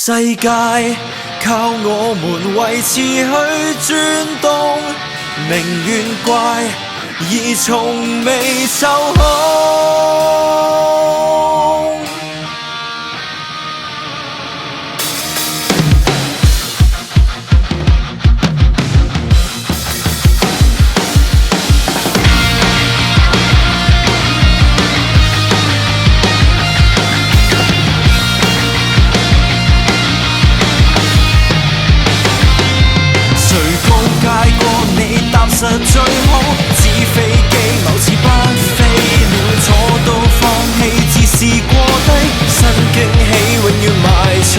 世界靠我們維持去轉動，寧願怪而從未受控。實最好，紙飛機某次不飛了，坐到放棄自視過低，新驚喜永遠埋藏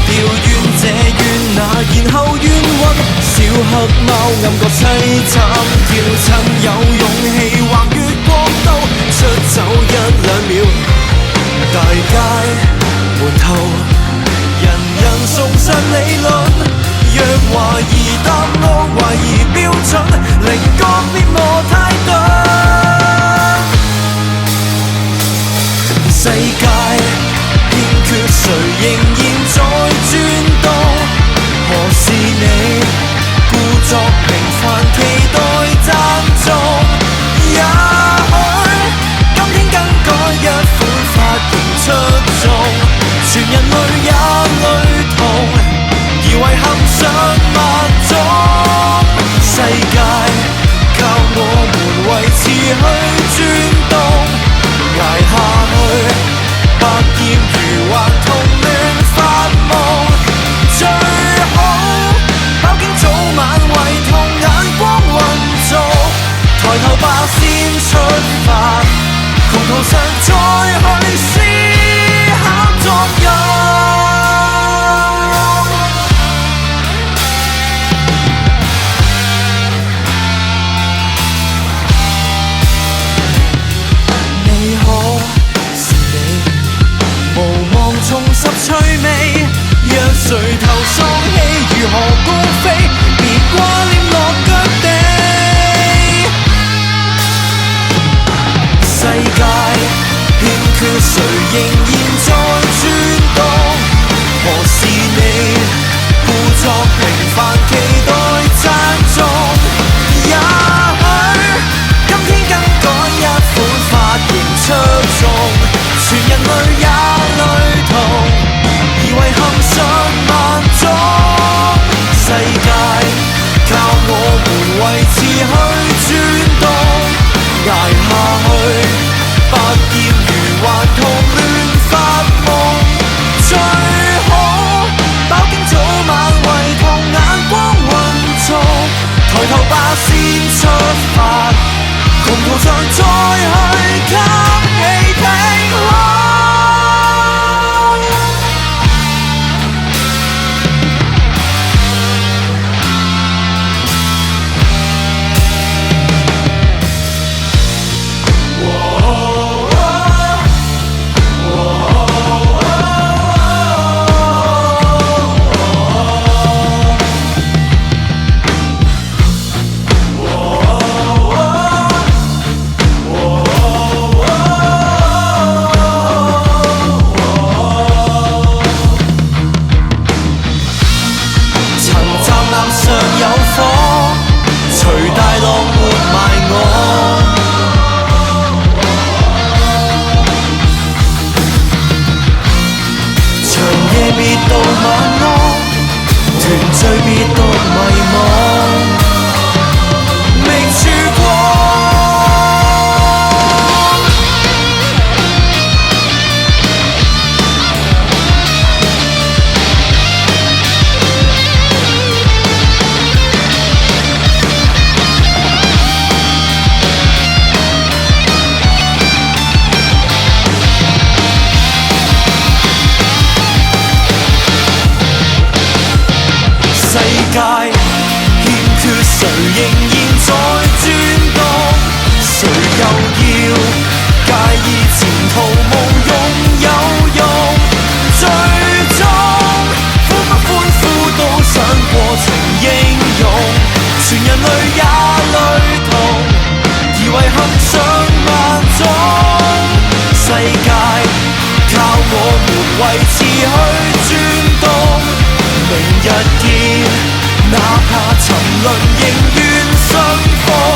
掉怨這怨那，然後冤屈小黑貓暗覺凄慘，要趁有勇氣橫越國度出走1-2秒，大街門頭人人送上理論，若懷疑答案，懷疑標準，靈覺別磨太鈍。世界欠缺誰仍然在轉動，何時你故作平凡期待讚頌？也許今天更改一款髮型出眾，全人類也類同。而遺憾上萬種，世界靠我們維持去轉動，捱下去，百厭如還童亂發夢，最好飽經早晚胃痛眼光混濁，抬頭吧先出發，窮途上再去思考昨日。重拾趣味，讓垂頭喪氣如何高飛，別掛念落腳地。世界欠缺誰仍然在轉動，何時你故作平凡期待讚頌？也許今天更改一款髮型出眾，全人類也類同，而遺憾上萬種。世界靠我們維持去轉動，捱下去，百厭如還童亂發夢，最好飽經早晚胃痛眼光混濁，抬頭吧先出發，窮途上再去給氣聽。維持去轉動。日見，哪怕沉淪仍願信服。